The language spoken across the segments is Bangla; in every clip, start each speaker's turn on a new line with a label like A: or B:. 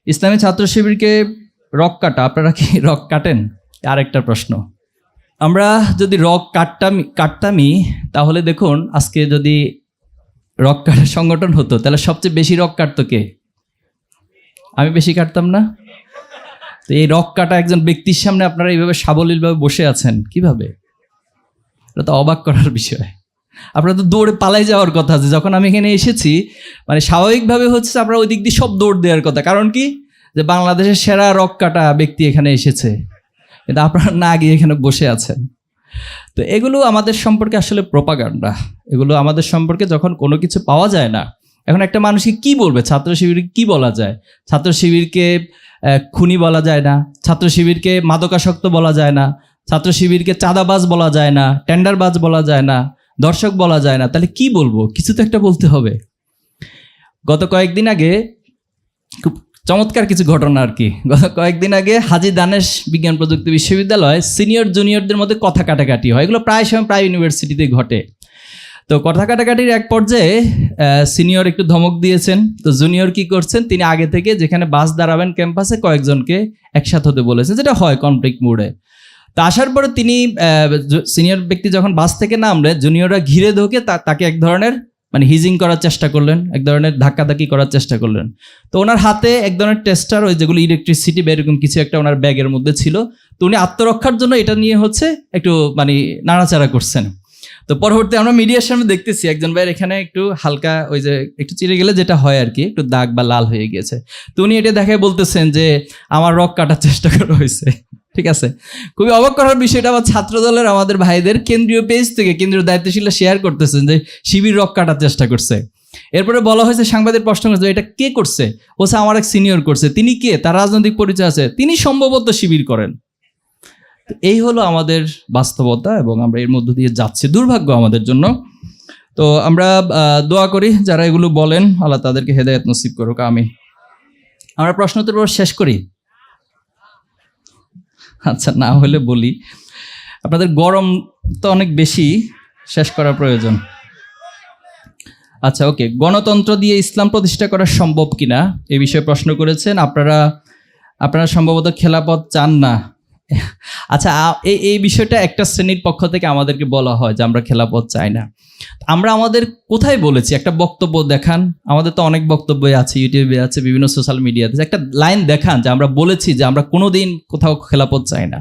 A: ইসলামী ছাত্র শিবিরকে রক কাটা, আপনারা কি রক কাটেন? আরেকটা প্রশ্ন, আমরা যদি রক কাটতামই তাহলে দেখুন আজকে যদি রক কাটার সংগঠন হতো তাহলে সবচেয়ে বেশি রক কাটতো কে? আমি বেশি কাটতাম না? তো এই রক কাটা একজন ব্যক্তির সামনে আপনারা এইভাবে সাবলীলভাবে বসে আছেন কিভাবে? এটা তো অবাক করার বিষয়। আপনারা তো দৌড়ে পালাই যাওয়ার কথা আছে। যখন আমি এখানে এসেছি মানে স্বাভাবিকভাবে হচ্ছে আপনারা ওই দিক দিয়ে সব দৌড় দেওয়ার কথা, কারণ কি যে বাংলাদেশের সেরা রক কাটা ব্যক্তি এখানে এসেছে, কিন্তু আপনারা না গিয়ে এখানে বসে আছেন। তো এগুলো আমাদের সম্পর্কে আসলে প্রোপাগান্ডা। এগুলো আমাদের সম্পর্কে যখন কোনো কিছু পাওয়া যায় না, এখন একটা মানুষকে কি বলবে? ছাত্র শিবিরকে কি বলা যায়? ছাত্র শিবিরকে খুনি বলা যায় না, ছাত্র শিবিরকে মাদকাসক্ত বলা যায় না, ছাত্র শিবিরকে চাঁদাবাজ বলা যায় না, টেন্ডারবাজ বলা যায় না, দর্শক বলা যায় না। তাহলে কি বলবো? কিছু তো একটা বলতে হবে। গত কয়েকদিন আগে খুব চমৎকার কিছু ঘটনা আর কি। গত কয়েকদিন আগে হাজী দানেশ বিজ্ঞান প্রযুক্তি বিশ্ববিদ্যালয় সিনিয়র জুনিয়রদের মধ্যে কথা কাটাকাটি হয়। এগুলো প্রায় সময় প্রায় ইউনিভার্সিটিতে ঘটে। তো কথা কাটাকাটির এক পর্যায়ে সিনিয়র একটু ধমক দিয়েছেন। তো জুনিয়র কি করছেন, তিনি আগে থেকে যেখানে বাস দাঁড়াবেন ক্যাম্পাসে কয়েকজনকে একসাথে হতে বলেছেন, যেটা হয় কনফ্লিক্ট মুডে। তো আসার পরে তিনি সিনিয়র ব্যক্তি যখন বাস থেকে নামলে জুনিয়ররা ঘিরে ঢোকে তাকে এক ধরনের মানে হিজিং করার চেষ্টা করলেন, এক ধরনের ধাক্কাধাক্কি করার চেষ্টা করলেন। তো ওনার হাতে এক ধরনের টেস্টার, ওই যেগুলো ইলেকট্রিসিটি বা এরকম কিছু একটা ওনার ব্যাগের মধ্যে ছিল। তো উনি আত্মরক্ষার জন্য এটা নিয়ে হচ্ছে একটু মানে নাড়াচাড়া করছেন। তো পরবর্তী আমরা মিডিয়ার সামনে দেখতেছি একজন ভাইয়ের এখানে একটু হালকা ওই যে একটু চিড়ে গেলে যেটা হয় আর কি, একটু দাগ বা লাল হয়ে গিয়েছে। তো উনি এটা দেখে বলতেছেন যে আমার রক কাটার চেষ্টা করা হয়েছে। ঠিক আছে, খুবই অবাক করার বিষয়টা আবার ছাত্র দলের আমাদের ভাইদের কেন্দ্রীয় পেজ থেকে কেন্দ্রীয় দায়িত্বশীলরা শেয়ার করতেছেন যে শিবির রক কাটার চেষ্টা করছে। এরপরে বলা হয়েছে, সাংবাদিক প্রশ্ন করছে এটা কে করছে? বলছে আমার এক সিনিয়র করছে। তিনি কে? তার রাজনৈতিক পরিচয় আছে, তিনি সম্ভবত শিবির করেন। এই হলো আমাদের বাস্তবতা এবং আমরা এর মধ্য দিয়ে যাচ্ছি, দুর্ভাগ্য আমাদের জন্য। তো আমরা দোয়া করি যারা এগুলো বলেন আল্লাহ তাদেরকে হেদায়েত নসিব করুক, আমিন। আমরা প্রশ্নোত্তর শেষ করি। আচ্ছা, না হলে বলি, আপনাদের গরম তো অনেক বেশি, শেষ করা প্রয়োজন। আচ্ছা, ওকে, গণতন্ত্র দিয়ে ইসলাম প্রতিষ্ঠা করা সম্ভব কিনা এই বিষয়ে প্রশ্ন করেছেন। আপনারা সম্ভবত খেলাফত চান না। আচ্ছা, এই বিষয়টা একটা শ্রেণীর পক্ষ থেকে আমাদেরকে বলা হয় যে আমরা খেলাফত চাই না। আমরা আমাদের কোথায় বলেছি? একটা বক্তব্য দেখান। আমাদের তো অনেক বক্তব্য আছে, ইউটিউবে আছে, বিভিন্ন সোশ্যাল মিডিয়াতে। একটা লাইন দেখান যে আমরা বলেছি যে আমরা কোনোদিন কোথাও খেলাফত চাই না,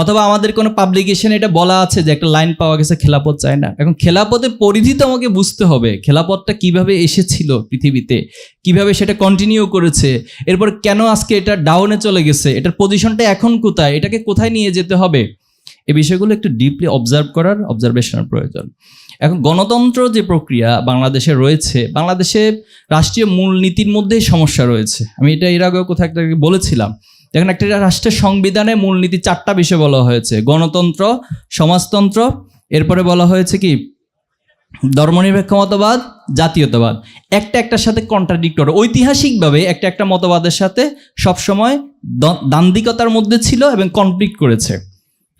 A: অথবা আমাদের কোনো পাবলিকেশনে এটা বলা আছে যে একটা লাইন পাওয়া গেছে খেলাফত চাই না। এখন খেলাফতের পরিধি তো আমাকে বুঝতে হবে। খেলাফতটা কিভাবে এসেছিল পৃথিবীতে, কিভাবে সেটা কন্টিনিউ করেছে, এরপর কেন আজকে এটা ডাউনে চলে গেছে, এটার পজিশনটা এখন কোথায়, এটাকে কোথায় নিয়ে যেতে হবে, এই বিষয়গুলো একটু ডিপলি অবজারভেশনের প্রয়োজন। এখন গণতন্ত্র যে প্রক্রিয়া বাংলাদেশে রয়েছে, বাংলাদেশে রাষ্ট্রীয় মূলনীতির মধ্যেই সমস্যা রয়েছে। আমি এটা এর আগেও কোথাও একটা বলেছিলাম। দেখেন, একটা রাষ্ট্রের সংবিধানে মূলনীতি 4টা বিষয় বলা হয়েছে: গণতন্ত্র, সমাজতন্ত্র, এরপরে বলা হয়েছে কি ধর্মনিরপেক্ষ মতবাদ, জাতীয়তাবাদ। একটার সাথে কন্ট্রাডিক্টরি, ঐতিহাসিকভাবে একটা মতবাদের সাথে সবসময় দ্বান্দ্বিকতার মধ্যে ছিল এবং কনফ্লিক্ট করেছে।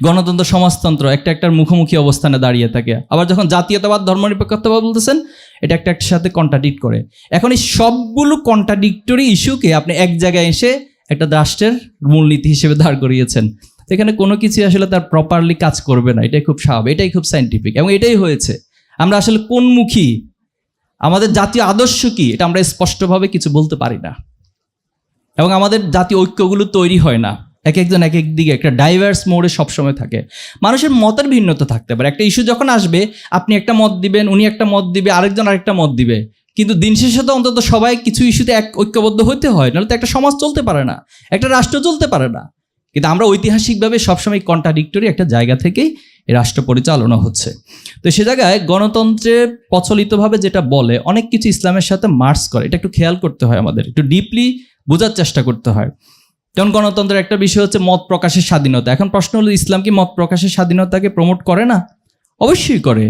A: গণতন্ত্র, সমাজতন্ত্র একটার মুখোমুখি অবস্থানে দাঁড়িয়ে থাকে। আবার যখন জাতীয়তাবাদ, ধর্মনিরপেক্ষতাবাদ বলতেছেন, এটা একটার সাথে কন্ট্রাডিক্ট করে। এখন এই সবগুলো কন্ট্রাডিক্টরি ইস্যুকে আপনি এক জায়গায় এসে একটা রাষ্ট্রের মূলনীতি হিসেবে দাঁড় করিয়েছেন। এখানে কোনো কিছু আসলে তার প্রপারলি কাজ করবে না। এটাই খুব স্বাভাবিক, এটাই খুব সায়েন্টিফিক, এবং এটাই হয়েছে। আমরা আসলে কোন মুখী, আমাদের জাতীয় আদর্শ কি, এটা আমরা স্পষ্টভাবে কিছু বলতে পারি না, এবং আমাদের জাতীয় ঐক্যগুলো তৈরি হয় না। একজন এক দিকে একটা ডাইভার্স মোডে সবসময় থাকে। মানুষের মতের ভিন্নতা থাকতে পারে। একটা ইস্যু যখন আসবে, আপনি একটা মত দিবেন, উনি একটা মত দিবে, আরেকজন আরেকটা মত দিবে, কিন্তু দিন শেষে তো অন্তত সবাই কিছু ইস্যুতে ঐক্যবদ্ধ হতে হয়, নাহলে তো একটা সমাজ চলতে পারে না, একটা রাষ্ট্র চলতে পারে না। কিন্তু আমরা ঐতিহাসিকভাবে সবসময় কন্ট্রাডিক্টরি একটা জায়গা থেকেই এই রাষ্ট্র পরিচালনা হচ্ছে। তো সে জায়গায় গণতন্ত্রে প্রচলিতভাবে যেটা বলে, অনেক কিছু ইসলামের সাথে মার্চ করে। এটা একটু খেয়াল করতে হয়, আমাদের একটু ডিপলি বোঝার চেষ্টা করতে হয়। যেমন গণতন্ত্রের একটা বিষয় হচ্ছে মত প্রকাশের স্বাধীনতা। এখন প্রশ্ন হলো, ইসলাম কি মত প্রকাশের স্বাধীনতাকে প্রমোট করে না? অবশ্যই করে।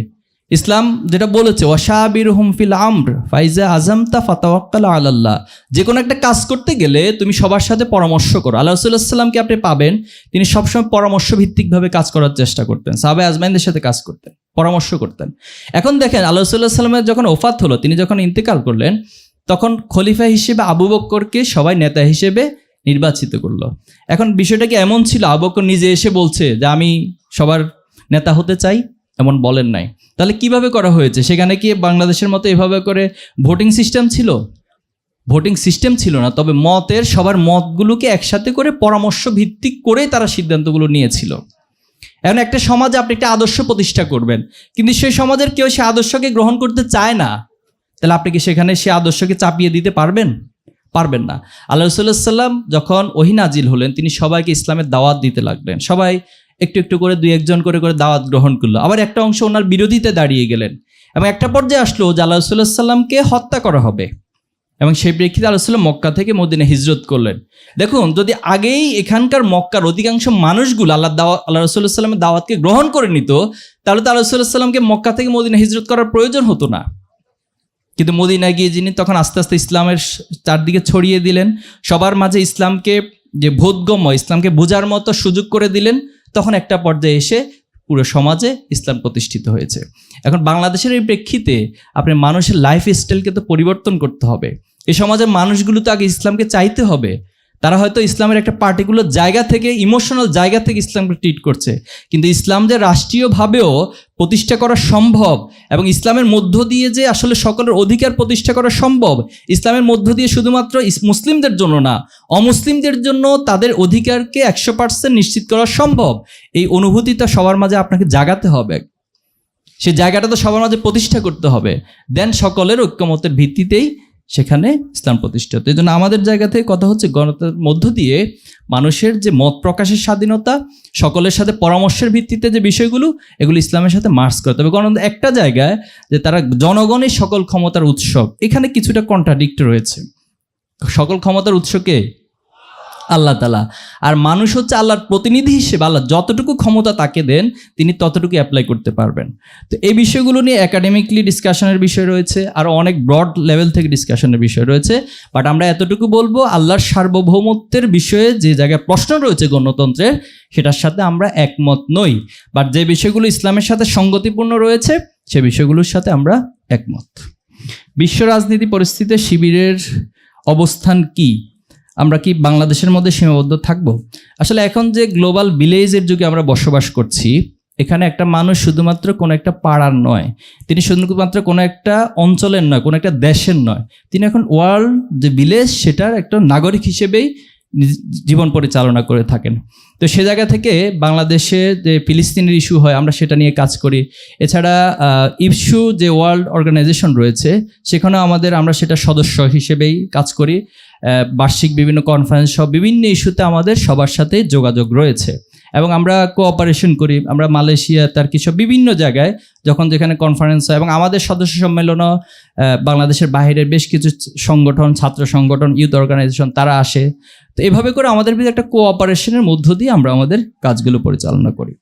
A: ইসলাম যেটা বলেছে, ওয়াশাবিরহুম ফিল আমর ফাইজা আযামতা ফাতাওয়াক্কাল আলাল্লাহ, যে কোনো একটা কাজ করতে গেলে তুমি সবার সাথে পরামর্শ করো। আল্লাহ রাসূলুল্লাহ সাল্লাল্লাহু আলাইহি ওয়াসাল্লামকে আপনি পাবেন, তিনি সবসময় পরামর্শ ভিত্তিকভাবে কাজ করার চেষ্টা করতেন। সাহাবা আজমাইনদের সাথে কাজ করতেন, পরামর্শ করতেন। এখন দেখেন, আল্লাহ রাসূলুল্লাহ সাল্লাল্লাহু আলাইহি ওয়াসাল্লামের যখন ওফাত হলো, তিনি যখন ইন্তেকাল করলেন, তখন খলিফা হিসেবে আবু বকরকে সবাই নেতা হিসেবে নির্বাচিত করলো। এখন বিষয়টা কি এমন ছিল আবু বকর নিজে এসে বলছে যে আমি সবার নেতা হতে চাই? এমন বলেন নাই। তাহলে কিভাবে করা হয়েছে? সেখানে কি বাংলাদেশের মতো এভাবে করে ভোটিং সিস্টেম ছিল? ভোটিং সিস্টেম ছিল না, তবে সবার মতগুলোকে একসাথে করে পরামর্শ ভিত্তিক করেই তারা সিদ্ধান্তগুলো নিয়েছিল। এখন একটা সমাজে আপনি একটা আদর্শ প্রতিষ্ঠা করবেন, কিন্তু সেই সমাজের কেউ সে আদর্শকে গ্রহণ করতে চায় না, তাহলে আপনি কি সেখানে সে আদর্শকে চাপিয়ে দিতে পারবেন? পারবেন না। আল্লাহ রাসূলুল্লাহ সাল্লাম যখন ওহী নাজিল হলেন, তিনি সবাইকে ইসলামের দাওয়াত দিতে লাগলেন। সবাই একটু একটু করে 2-1 করে দাওয়াত গ্রহণ করলো। আবার একটা অংশ ওনার বিরোধিতে দাঁড়িয়ে গেলেন এবং একটা পর্যায়ে আসলো যে আল্লাহ রাসূলুল্লাহ সাল্লামকে হত্যা করা হবে এবং সেই প্রেক্ষিতে আল্লাহ রাসূল মক্কা থেকে মদিনা হিজরত করলেন। দেখুন, যদি আগেই এখানকার মক্কার অধিকাংশ মানুষগুলো আল্লাহ রাসূলুল্লাহ সাল্লামের দাওয়াতকে গ্রহণ করে নিত, তাহলে তো আল্লাহ রাসূলুল্লাহ সাল্লামকে মক্কা থেকে মদিনা হিজরত করার প্রয়োজন হতো না। কিন্তু মদিনায় গিয়ে যিনি তখন আস্তে আস্তে ইসলামের চারদিকে ছড়িয়ে দিলেন, সবার মাঝে ইসলামকে যে বোধগম্য, ইসলামকে বোঝার মতো সুযোগ করে দিলেন, তখন একটা পর্যায়ে এসে পুরো সমাজে ইসলাম প্রতিষ্ঠিত হয়েছে। এখন বাংলাদেশের এই প্রেক্ষিতে আপনি মানুষের লাইফ স্টাইলকে তো পরিবর্তন করতে হবে। এই সমাজের মানুষগুলো তো আগে ইসলামকে চাইতে হবে। তারা হয়তো ইসলামের একটা পার্টিকুলার জায়গা থেকে, ইমোশনাল জায়গা থেকে ইসলামকে ট্রিট করছে, কিন্তু ইসলাম যে রাষ্ট্রীয়ভাবেও প্রতিষ্ঠা করা সম্ভব এবং ইসলামের মধ্য দিয়ে যে আসলে সকলের অধিকার প্রতিষ্ঠা করা সম্ভব, ইসলামের মধ্য দিয়ে শুধুমাত্র মুসলিমদের জন্য না, অমুসলিমদের জন্য তাদের অধিকারকে 100% নিশ্চিত করা সম্ভব, এই অনুভূতিটা সবার মাঝে আপনাকে জাগাতে হবে। সেই জায়গাটা তো সবার মাঝে প্রতিষ্ঠা করতে হবে, দেন সকলের ঐক্যমতের ভিত্তিতেই সেখানে ইসলাম প্রতিষ্ঠিত। এই জন্য আমাদের জায়গা থেকে কথা হচ্ছে গণতন্ত্রের মধ্য দিয়ে মানুষের যে মত প্রকাশের স্বাধীনতা, সকলের সাথে পরামর্শের ভিত্তিতে যে বিষয়গুলো, এগুলো ইসলামের সাথে মার্জ করতে হবে। গণতন্ত্র একটা জায়গায় যে তারা জনগণের সকল ক্ষমতার উৎসব, এখানে কিছুটা কন্ট্রাডিক্ট রয়েছে। সকল ক্ষমতার উৎসকে আল্লাহ তাআলা, আর মানুষ হচ্ছে আল্লাহর প্রতিনিধি হিসেবে আল্লাহ যতটুকু ক্ষমতা তাকে দেন তিনি ততটুকু অ্যাপ্লাই করতে পারবেন। তো এই বিষয়গুলো নিয়ে একাডেমিকলি ডিসকাশনের বিষয় রয়েছে, আরও অনেক ব্রড লেভেল থেকে ডিসকাশনের বিষয় রয়েছে। বাট আমরা এতটুকু বলবো, আল্লাহর সার্বভৌমত্বের বিষয়ে যে জায়গায় প্রশ্ন রয়েছে গণতন্ত্রের, সেটার সাথে আমরা একমত নই। বাট যে বিষয়গুলো ইসলামের সাথে সঙ্গতিপূর্ণ রয়েছে সে বিষয়গুলোর সাথে আমরা একমত। বিশ্ব রাজনীতি পরিস্থিতিতে শিবিরের অবস্থান কি? আমরা কি বাংলাদেশের মধ্যে সীমাবদ্ধ থাকব? আসলে এখন যে গ্লোবাল ভিলেজের যুগে আমরা বসবাস করছি, এখানে একটা মানুষ শুধুমাত্র কোনো একটা পাড়ার নয়, তিনি শুধুমাত্র কোনো একটা অঞ্চলের নয়, কোনো একটা দেশের নয়, তিনি এখন ওয়ার্ল্ড যে ভিলেজ সেটার একটা নাগরিক হিসেবেই জীবন পরিচালনা করে থাকেন। তো সে জায়গা থেকে বাংলাদেশে যে ফিলিস্তিনের ইস্যু হয় আমরা সেটা নিয়ে কাজ করি। এছাড়া ইস্যু যে ওয়ার্ল্ড অর্গানাইজেশন রয়েছে সেখানেও আমরা সেটা সদস্য হিসেবেই কাজ করি। বার্ষিক বিভিন্ন কনফারেন্স সব বিভিন্ন ইস্যুতে আমাদের সবার সাথে যোগাযোগ রয়েছে এবং আমরা কোঅপারেশন করি। আমরা মালয়েশিয়া, টার্কি সব বিভিন্ন জায়গায় যখন যেখানে কনফারেন্স হয় এবং আমাদের সদস্য সম্মেলনও বাংলাদেশের বাইরের বেশ কিছু সংগঠন, ছাত্র সংগঠন, ইউথ অর্গানাইজেশন তারা আসে। তো এভাবে করে আমাদের ভিতরে একটা কোঅপারেশনের মধ্য দিয়ে আমরা আমাদের কাজগুলো পরিচালনা করি।